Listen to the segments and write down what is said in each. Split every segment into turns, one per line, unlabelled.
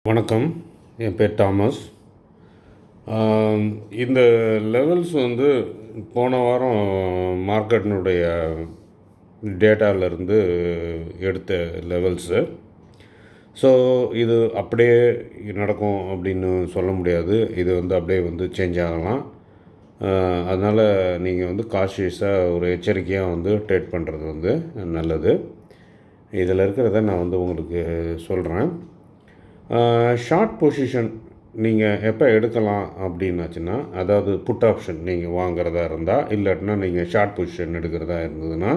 வணக்கம். என் பேர் தாமஸ். இந்த லெவல்ஸ் வந்து போன வாரம் மார்க்கெட்டினுடைய டேட்டாவிலேருந்து எடுத்த லெவல்ஸு. ஸோ இது அப்படியே நடக்கும் அப்படின்னு சொல்ல முடியாது. இது வந்து அப்படியே வந்து சேஞ்ச் ஆகலாம். அதனால் நீங்கள் வந்து காஷியஸாக ஒரு எச்சரிக்கையாக வந்து ட்ரேட் பண்ணுறது வந்து நல்லது. இதில் இருக்கிறத நான் வந்து உங்களுக்கு சொல்கிறேன். ஷார்ட் பொசிஷன் நீங்கள் எப்போ எடுக்கலாம் அப்படின்னாச்சுன்னா, அதாவது புட் ஆப்ஷன் நீங்கள் வாங்குறதா இருந்தால், இல்லாட்டினா நீங்கள் ஷார்ட் பொசிஷன் எடுக்கிறதா இருந்ததுன்னா,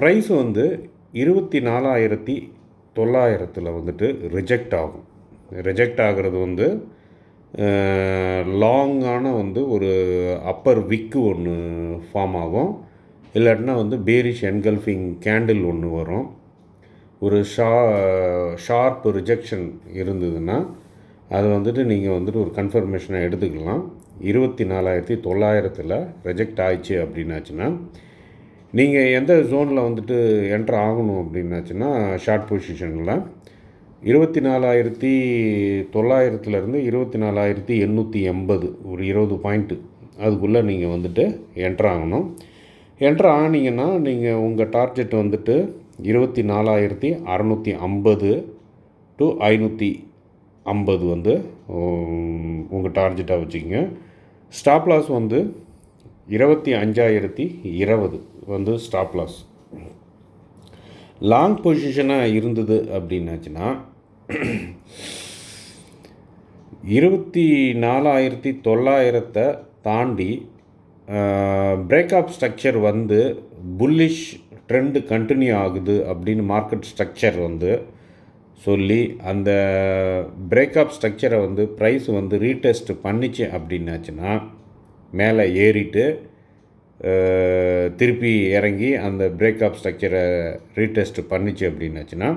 ப்ரைஸ் வந்து 24,900 வந்துட்டு ரிஜெக்ட் ஆகும். ரிஜெக்ட் ஆகிறது வந்து லாங்கான வந்து ஒரு அப்பர் விக்கு ஒன்று ஃபார்ம் ஆகும். இல்லாட்டினா வந்து பேரிஷ் என்கல்ஃபிங் கேண்டில் ஒன்று வரும். ஒரு ஷார்ப் ரிஜெக்ஷன் இருந்ததுன்னா அது வந்துட்டு நீங்கள் வந்துட்டு ஒரு கன்ஃபர்மேஷனாக எடுத்துக்கலாம். 24,900 ரிஜெக்ட் ஆயிடுச்சு அப்படின்னாச்சுன்னா, நீங்கள் எந்த ஜோனில் வந்துட்டு என்ட்ரு ஆகணும் அப்படின்னாச்சுன்னா, ஷார்ட் பொசிஷனில் 24,900 24,880 ஒரு 20 பாயிண்ட்டு அதுக்குள்ளே நீங்கள் வந்துட்டு என்ட்ரு ஆகணும். என்ட்ரு ஆனீங்கன்னா நீங்கள் உங்கள் டார்கெட் வந்துட்டு 24,650 to 550 வந்து உங்கள் டார்கெட்டாக வச்சுக்கோங்க. ஸ்டாப் லாஸ் வந்து 25,020 வந்து ஸ்டாப் லாஸ். லாங் பொசிஷனாக இருந்தது அப்படின்னாச்சுன்னா 24,900 தாண்டி பிரேக்அப் ஸ்ட்ரக்சர் வந்து புல்லிஷ் ட்ரெண்டு கண்டினியூ ஆகுது அப்படின்னு மார்க்கெட் ஸ்ட்ரக்சர் வந்து சொல்லி அந்த பிரேக்அப் ஸ்ட்ரக்சரை வந்து ப்ரைஸ் வந்து ரீடெஸ்ட் பண்ணிச்சு அப்படின்னாச்சுன்னா, மேலே ஏறிட்டு திருப்பி இறங்கி அந்த பிரேக்அப் ஸ்ட்ரக்சரை ரீடெஸ்ட் பண்ணிச்சு அப்படின்னாச்சுன்னா,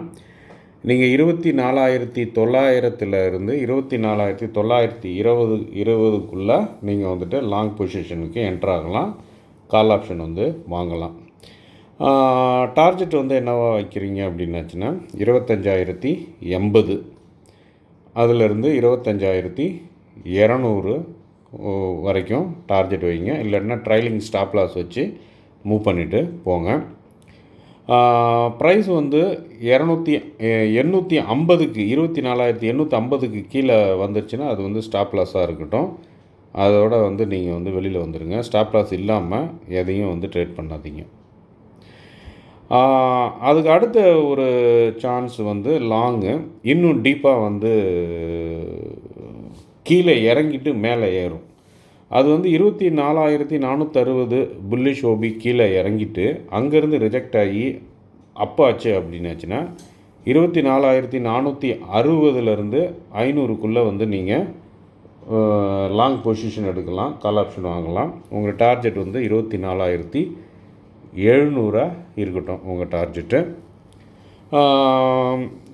நீங்கள் 24,900 இருந்து 24,920 நீங்கள் வந்துட்டு லாங் பொசிஷனுக்கு என்ட்ராகலாம். கால் ஆப்ஷன் வந்து வாங்கலாம். டார்கெட் வந்து என்னவா வைக்கிறீங்க அப்படின்னாச்சுன்னா 25,080 அதிலிருந்து 25,200 வரைக்கும் டார்கெட் வைங்க. இல்லைன்னா ட்ரைலிங் ஸ்டாப் லாஸ் வச்சு மூவ் பண்ணிவிட்டு போங்க. ப்ரைஸ் வந்து 850க்கு 24,850க்கு கீழே வந்துருச்சுன்னா அது வந்து ஸ்டாப் லாஸாக இருக்கட்டும். அதோட வந்து நீங்கள் வந்து வெளியில் வந்துடுங்க. ஸ்டாப் லாஸ் இல்லாமல் எதையும் வந்து ட்ரேட் பண்ணாதீங்க. அதுக்கு அடுத்த ஒரு சான்ஸ் வந்து லாங்கு இன்னும் டீப்பாக வந்து கீழே இறங்கிட்டு மேலே ஏறும். அது வந்து 24,460 புல்லிஷ் ஓபி கீழே இறங்கிட்டு அங்கேருந்து ரிஜெக்ட் ஆகி அப்பாச்சு அப்படின்னாச்சுன்னா 24,460 500க்குள்ளே வந்து நீங்கள் லாங் பொசிஷன் எடுக்கலாம். கால் ஆப்ஷன் வாங்கலாம். உங்கள் டார்கெட் வந்து 24,700 இருக்கட்டும் உங்கள் டார்கெட்டு.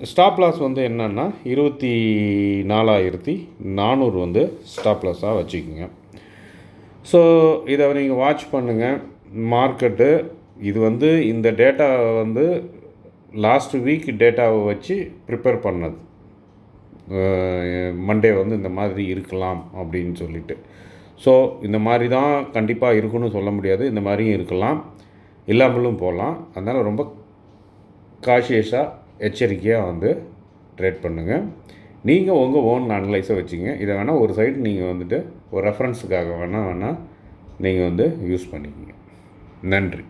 ஸ்டாப் லாஸ் வந்து என்னென்னா 24,400 வந்து ஸ்டாப் லாஸாக வச்சுக்கோங்க. ஸோ இதை நீங்கள் வாட்ச் பண்ணுங்கள். மார்க்கெட்டு இது வந்து இந்த டேட்டா வந்து லாஸ்ட் வீக் டேட்டாவை வச்சு ப்ரிப்பேர் பண்ணது. மண்டே வந்து இந்த மாதிரி இருக்கலாம் அப்படின்னு சொல்லிட்டு. ஸோ இந்த மாதிரி தான் கண்டிப்பாக இருக்குன்னு சொல்ல முடியாது. இந்த மாதிரியும் இருக்கலாம், இல்லாமலும் போகலாம். அதனால் ரொம்ப காஷியஸாக எச்சரிக்கையாக வந்து ட்ரேட் பண்ணுங்கள். நீங்கள் உங்கள் ஓன் அனலைஸை வச்சுங்க. இதை வேணால் ஒரு சைடு நீங்கள் வந்துட்டு ஒரு ரெஃபரன்ஸுக்காக வேணால் நீங்கள் வந்து யூஸ் பண்ணிக்கோங்க. நன்றி.